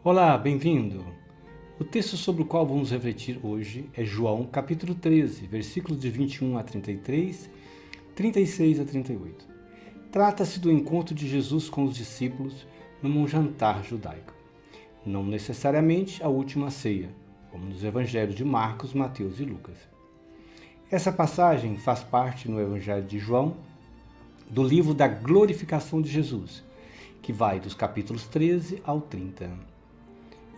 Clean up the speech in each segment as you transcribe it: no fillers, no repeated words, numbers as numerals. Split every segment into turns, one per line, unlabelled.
Olá, bem-vindo! O texto sobre o qual vamos refletir hoje é João, capítulo 13, versículos de 21 a 33, 36 a 38. Trata-se do encontro de Jesus com os discípulos num jantar judaico. Não necessariamente a última ceia, como nos evangelhos de Marcos, Mateus e Lucas. Essa passagem faz parte no evangelho de João, do livro da glorificação de Jesus, que vai dos capítulos 13 ao 30.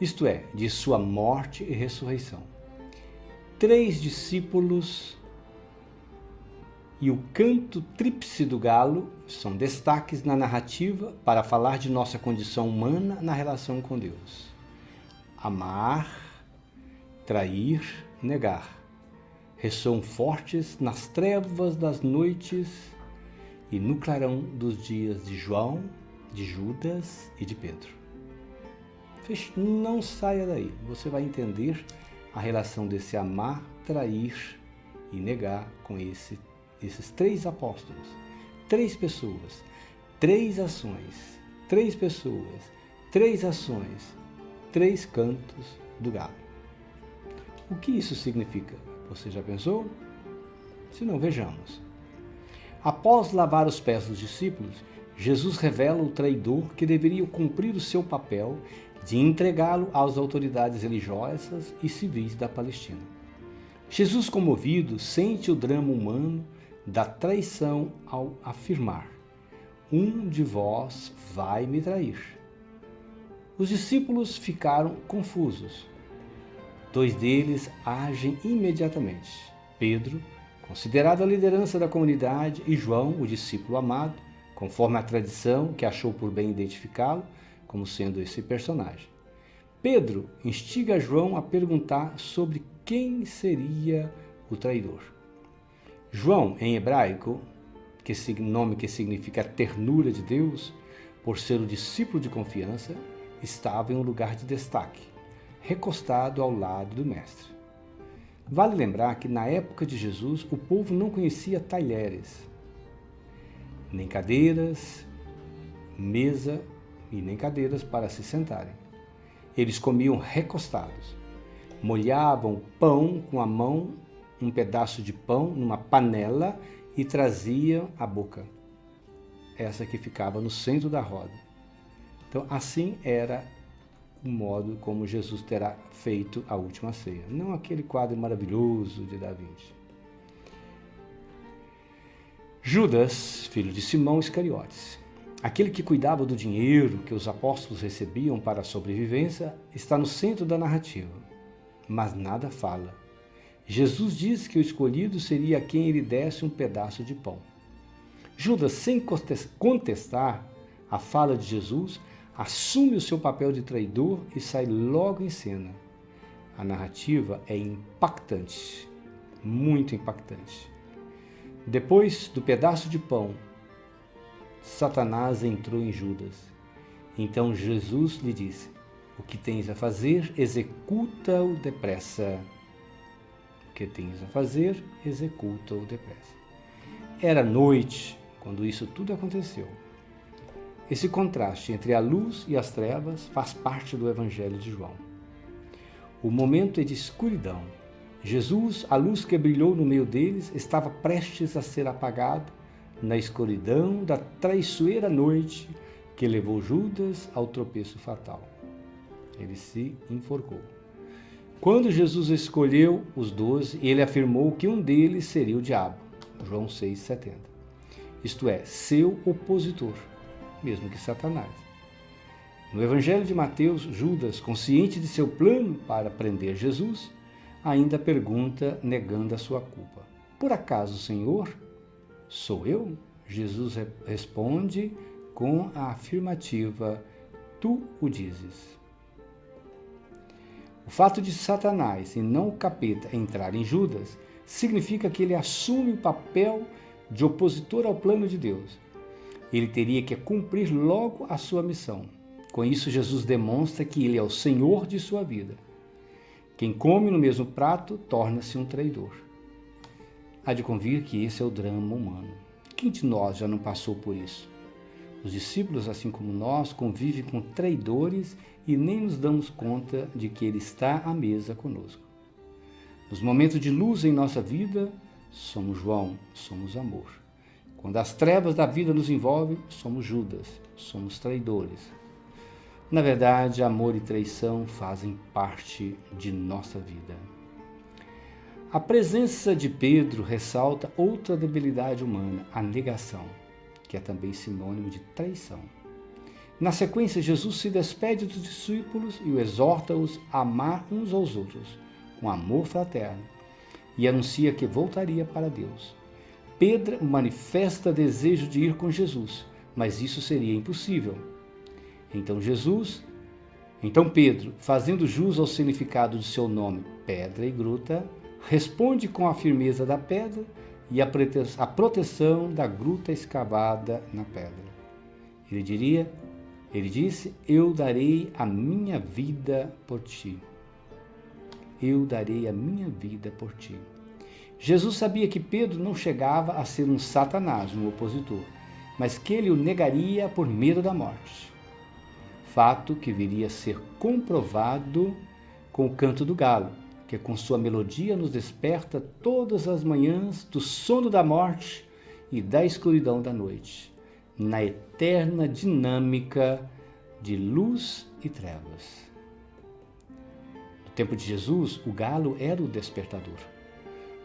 Isto é, de sua morte e ressurreição. 3 discípulos e o canto tríplice do galo são destaques na narrativa para falar de nossa condição humana na relação com Deus. Amar, trair, negar. Ressoam fortes nas trevas das noites e no clarão dos dias de João, de Judas e de Pedro. Não saia daí, você vai entender a relação desse amar, trair e negar com esses 3 apóstolos, 3 pessoas, 3 ações, 3 pessoas, 3 ações, 3 cantos do galo. O que isso significa? Você já pensou? Se não, vejamos. Após lavar os pés dos discípulos, Jesus revela o traidor que deveria cumprir o seu papel de entregá-lo às autoridades religiosas e civis da Palestina. Jesus, comovido, sente o drama humano da traição ao afirmar: um de vós vai me trair. Os discípulos ficaram confusos. 2 deles agem imediatamente. Pedro, considerado a liderança da comunidade, e João, o discípulo amado, conforme a tradição que achou por bem identificá-lo como sendo esse personagem. Pedro instiga João a perguntar sobre quem seria o traidor. João, em hebraico, nome que significa ternura de Deus, por ser o discípulo de confiança, estava em um lugar de destaque, recostado ao lado do mestre. Vale lembrar que na época de Jesus o povo não conhecia talheres, nem cadeiras, mesa e nem cadeiras para se sentarem. Eles comiam recostados, molhavam pão com a mão, um pedaço de pão numa panela e traziam à boca, essa que ficava no centro da roda. Então, assim era o modo como Jesus terá feito a última ceia, não aquele quadro maravilhoso de Da Vinci. Judas, filho de Simão Iscariotes, aquele que cuidava do dinheiro que os apóstolos recebiam para a sobrevivência, está no centro da narrativa, mas nada fala. Jesus diz que o escolhido seria a quem ele desse um pedaço de pão. Judas, sem contestar a fala de Jesus, assume o seu papel de traidor e sai logo em cena. A narrativa é impactante, muito impactante. Depois do pedaço de pão, Satanás entrou em Judas. Então Jesus lhe disse: o que tens a fazer, executa-o depressa. O que tens a fazer, executa-o depressa. Era noite quando isso tudo aconteceu. Esse contraste entre a luz e as trevas faz parte do Evangelho de João. O momento é de escuridão. Jesus, a luz que brilhou no meio deles, estava prestes a ser apagado na escuridão da traiçoeira noite que levou Judas ao tropeço fatal. Ele se enforcou. Quando Jesus escolheu os 12, ele afirmou que um deles seria o diabo, João 6,70. Isto é, seu opositor, mesmo que Satanás. No Evangelho de Mateus, Judas, consciente de seu plano para prender Jesus, ainda pergunta, negando a sua culpa: por acaso, Senhor, sou eu? Jesus responde com a afirmativa: tu o dizes. O fato de Satanás e não o capeta entrar em Judas significa que ele assume o papel de opositor ao plano de Deus. Ele teria que cumprir logo a sua missão. Com isso, Jesus demonstra que ele é o Senhor de sua vida. Quem come no mesmo prato torna-se um traidor. Há de convir que esse é o drama humano. Quem de nós já não passou por isso? Os discípulos, assim como nós, convivem com traidores e nem nos damos conta de que Ele está à mesa conosco. Nos momentos de luz em nossa vida, somos João, somos amor. Quando as trevas da vida nos envolvem, somos Judas, somos traidores. Na verdade, amor e traição fazem parte de nossa vida. A presença de Pedro ressalta outra debilidade humana, a negação, que é também sinônimo de traição. Na sequência, Jesus se despede dos discípulos e o exorta-os a amar uns aos outros, com amor fraterno, e anuncia que voltaria para Deus. Pedro manifesta desejo de ir com Jesus, mas isso seria impossível. Então Pedro, fazendo jus ao significado de seu nome, pedra e gruta, responde com a firmeza da pedra e a proteção da gruta escavada na pedra. Ele disse, eu darei a minha vida por ti. Eu darei a minha vida por ti. Jesus sabia que Pedro não chegava a ser um Satanás, um opositor, mas que ele o negaria por medo da morte. Fato que viria a ser comprovado com o canto do galo, que com sua melodia nos desperta todas as manhãs do sono da morte e da escuridão da noite, na eterna dinâmica de luz e trevas. No tempo de Jesus, o galo era o despertador.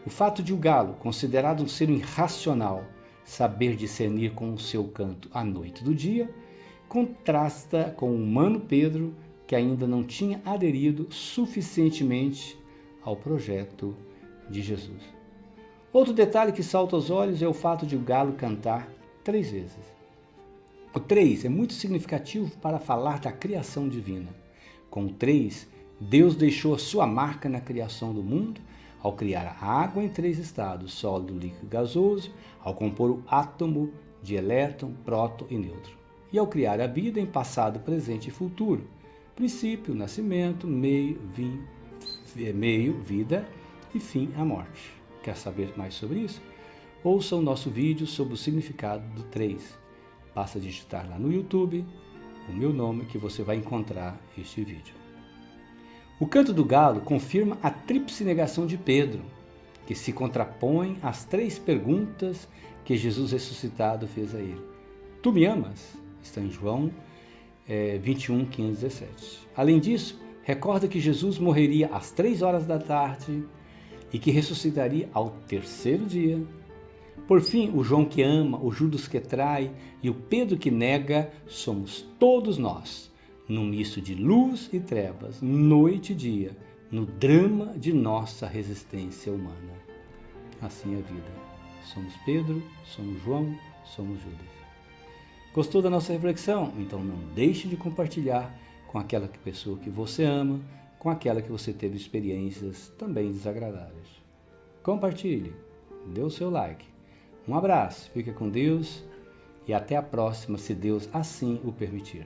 O fato de o galo, considerado um ser irracional, saber discernir com o seu canto a noite do dia, contrasta com o humano Pedro, que ainda não tinha aderido suficientemente ao projeto de Jesus. Outro detalhe que salta aos olhos é o fato de o galo cantar 3 vezes. O 3 é muito significativo para falar da criação divina. Com o 3, Deus deixou a sua marca na criação do mundo, ao criar a água em 3 estados, sólido, líquido e gasoso, ao compor o átomo de elétron, próton e nêutron, e ao criar a vida em passado, presente e futuro, princípio, nascimento, meio, vida e fim, a morte. Quer saber mais sobre isso? Ouça o nosso vídeo sobre o significado do 3. Basta digitar lá no YouTube o meu nome que você vai encontrar este vídeo. O canto do galo confirma a tríplice negação de Pedro, que se contrapõe às 3 perguntas que Jesus ressuscitado fez a ele. Tu me amas? Está em João 21, 15, 17. Além disso, recorda que Jesus morreria às 3 horas da tarde e que ressuscitaria ao 3º dia. Por fim, o João que ama, o Judas que trai e o Pedro que nega somos todos nós, num misto de luz e trevas, noite e dia, no drama de nossa resistência humana. Assim é a vida. Somos Pedro, somos João, somos Judas. Gostou da nossa reflexão? Então não deixe de compartilhar com aquela pessoa que você ama, com aquela que você teve experiências também desagradáveis. Compartilhe, dê o seu like. Um abraço, fique com Deus e até a próxima, se Deus assim o permitir.